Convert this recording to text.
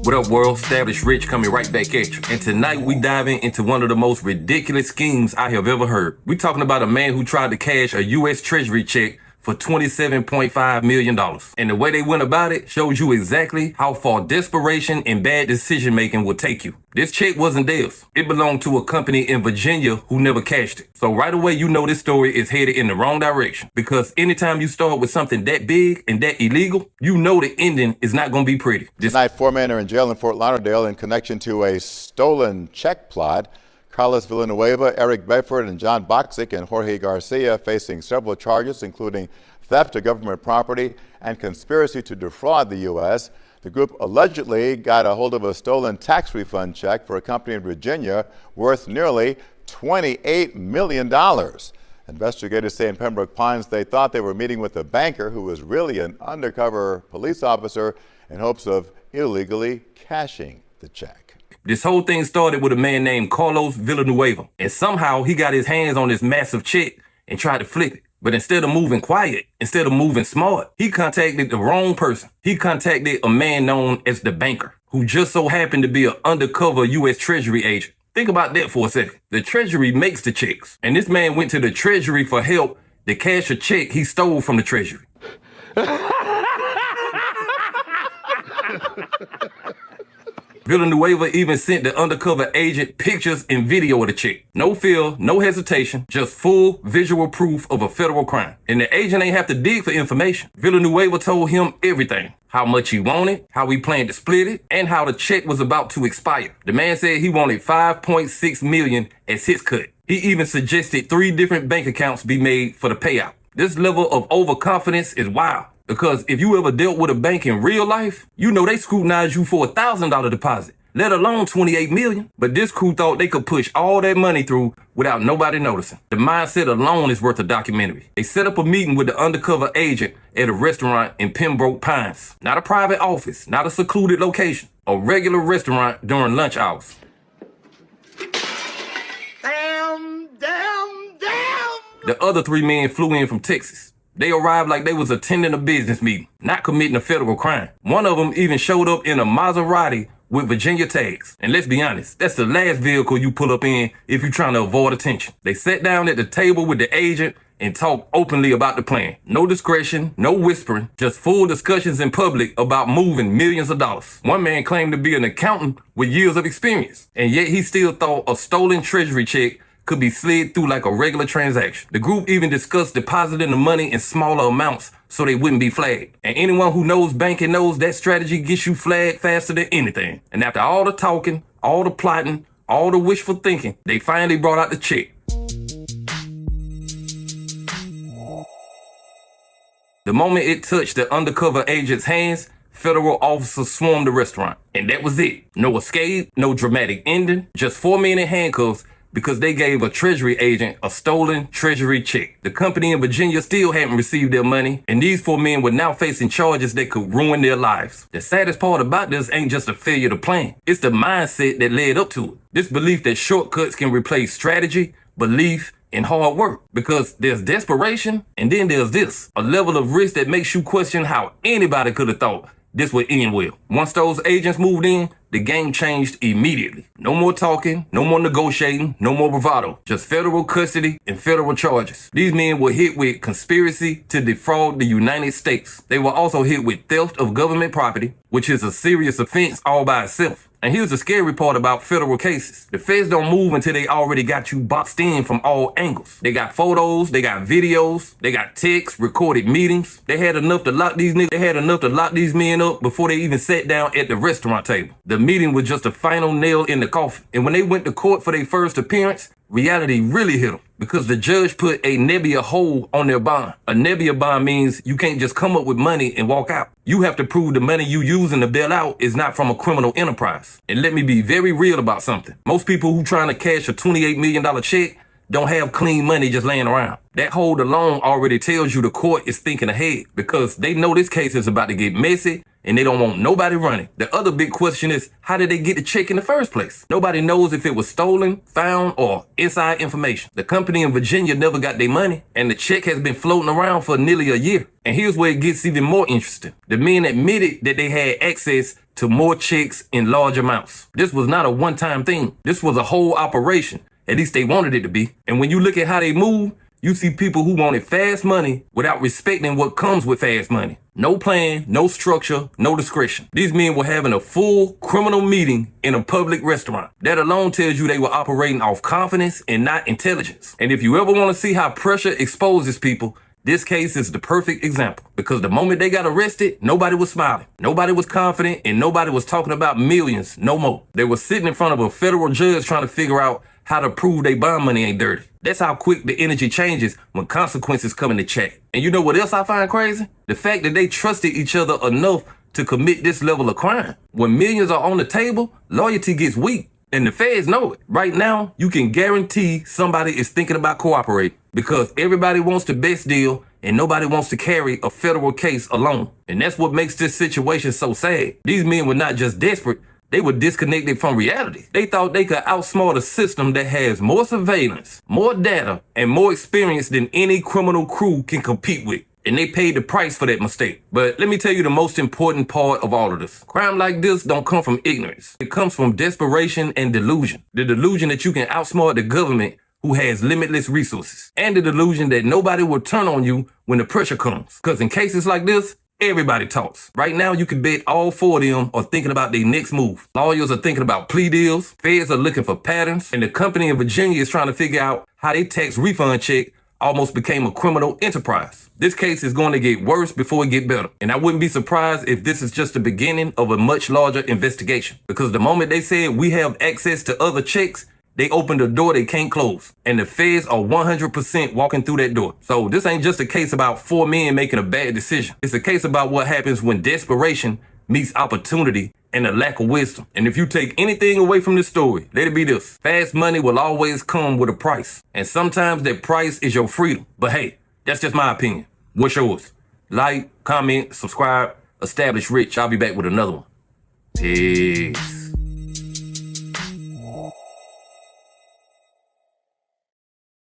What up, world? Established Rich coming right back at you. And tonight we diving into one of the most ridiculous schemes I have ever heard. We're talking about a man who tried to cash a U.S. Treasury check for $27.5 million. And the way they went about it shows you exactly how far desperation and bad decision making will take you. This check wasn't theirs. It belonged to a company in Virginia who never cashed it. So right away, you know this story is headed in the wrong direction. Because anytime you start with something that big and that illegal, you know the ending is not going to be pretty. Tonight, 4 men are in jail in Fort Lauderdale in connection to a stolen check plot. Carlos Villanueva, Eric Bedford, and John Boxic and Jorge Garcia facing several charges, including theft of government property and conspiracy to defraud the U.S. The group allegedly got a hold of a stolen tax refund check for a company in Virginia worth nearly $28 million. Investigators say in Pembroke Pines they thought they were meeting with a banker who was really an undercover police officer in hopes of illegally cashing the check. This whole thing started with a man named Carlos Villanueva, and somehow he got his hands on this massive check and tried to flip it. But instead of moving quiet, instead of moving smart, he contacted the wrong person. He contacted a man known as the banker, who just so happened to be an undercover U.S. Treasury agent. Think about that for a second. The Treasury makes the checks, and this man went to the Treasury for help to cash a check he stole from the Treasury. Villanueva even sent the undercover agent pictures and video of the check. No fear, no hesitation, just full visual proof of a federal crime. And the agent ain't have to dig for information. Villanueva told him everything. How much he wanted, how he planned to split it, and how the check was about to expire. The man said he wanted $5.6 million as his cut. He even suggested 3 different bank accounts be made for the payout. This level of overconfidence is wild. Because if you ever dealt with a bank in real life, you know they scrutinize you for a $1,000 deposit, let alone $28 million. But this crew thought they could push all that money through without nobody noticing. The mindset alone is worth a documentary. They set up a meeting with the undercover agent at a restaurant in Pembroke Pines. Not a private office, not a secluded location, a regular restaurant during lunch hours. Damn! The other 3 men flew in from Texas. They arrived like they was attending a business meeting, not committing a federal crime. One of them even showed up in a Maserati with Virginia tags. And let's be honest, that's the last vehicle you pull up in if you're trying to avoid attention. They sat down at the table with the agent and talked openly about the plan. No discretion, no whispering, just full discussions in public about moving millions of dollars. One man claimed to be an accountant with years of experience, and yet he still thought a stolen Treasury check could be slid through like a regular transaction. The group even discussed depositing the money in smaller amounts so they wouldn't be flagged. And anyone who knows banking knows that strategy gets you flagged faster than anything. And after all the talking, all the plotting, all the wishful thinking, they finally brought out the check. The moment it touched the undercover agent's hands, federal officers swarmed the restaurant. And that was it. No escape, no dramatic ending, just 4 men in handcuffs because they gave a Treasury agent a stolen Treasury check. The company in Virginia still hadn't received their money, and these 4 men were now facing charges that could ruin their lives. The saddest part about this ain't just a failure to plan. It's the mindset that led up to it. This belief that shortcuts can replace strategy, belief, and hard work. Because there's desperation, and then there's this. A level of risk that makes you question how anybody could have thought this would end well. Once those agents moved in, the game changed immediately. No more talking, no more negotiating, no more bravado. Just federal custody and federal charges. These men were hit with conspiracy to defraud the United States. They were also hit with theft of government property, which is a serious offense all by itself. And here's the scary part about federal cases. The feds don't move until they already got you boxed in from all angles. They got photos, they got videos, they got texts, recorded meetings. They had enough to lock these men up before they even sat down at the restaurant table. The meeting was just a final nail in the coffin. And when they went to court for their first appearance, reality really hit them because the judge put a nebia hold on their bond. A nebia bond means you can't just come up with money and walk out. You have to prove the money you using to bail out is not from a criminal enterprise. And let me be very real about something. Most people who trying to cash a $28 million check don't have clean money just laying around. That hold alone already tells you the court is thinking ahead because they know this case is about to get messy and they don't want nobody running. The other big question is, how did they get the check in the first place? Nobody knows if it was stolen, found, or inside information. The company in Virginia never got their money, and the check has been floating around for nearly a year. And here's where it gets even more interesting. The men admitted that they had access to more checks in large amounts. This was not a one-time thing. This was a whole operation. At least they wanted it to be. And when you look at how they move, you see people who wanted fast money without respecting what comes with fast money. No plan, no structure, no discretion. These men were having a full criminal meeting in a public restaurant. That alone tells you they were operating off confidence and not intelligence. And if you ever want to see how pressure exposes people, this case is the perfect example. Because the moment they got arrested, nobody was smiling, nobody was confident, and nobody was talking about millions no more. They were sitting in front of a federal judge trying to figure out how to prove they bond money ain't dirty. That's how quick the energy changes when consequences come into check. And you know what else I find crazy? The fact that they trusted each other enough to commit this level of crime. When millions are on the table, loyalty gets weak. And the feds know it. Right now, you can guarantee somebody is thinking about cooperating because everybody wants the best deal and nobody wants to carry a federal case alone. And that's what makes this situation so sad. These men were not just desperate, they were disconnected from reality. They thought they could outsmart a system that has more surveillance, more data, and more experience than any criminal crew can compete with. And they paid the price for that mistake. But let me tell you the most important part of all of this. Crime like this don't come from ignorance. It comes from desperation and delusion. The delusion that you can outsmart the government who has limitless resources. And the delusion that nobody will turn on you when the pressure comes. Because in cases like this, everybody talks. Right now, you can bet all four of them are thinking about their next move. Lawyers are thinking about plea deals. Feds are looking for patterns. And the company in Virginia is trying to figure out how their tax refund check almost became a criminal enterprise. This case is going to get worse before it get better. And I wouldn't be surprised if this is just the beginning of a much larger investigation. Because the moment they said we have access to other checks, they opened a door they can't close. And the feds are 100% walking through that door. So this ain't just a case about four men making a bad decision. It's a case about what happens when desperation meets opportunity and a lack of wisdom. And if you take anything away from this story, let it be this. Fast money will always come with a price. And sometimes that price is your freedom. But hey, that's just my opinion. What's yours? Like, comment, subscribe, establish rich. I'll be back with another one. Peace.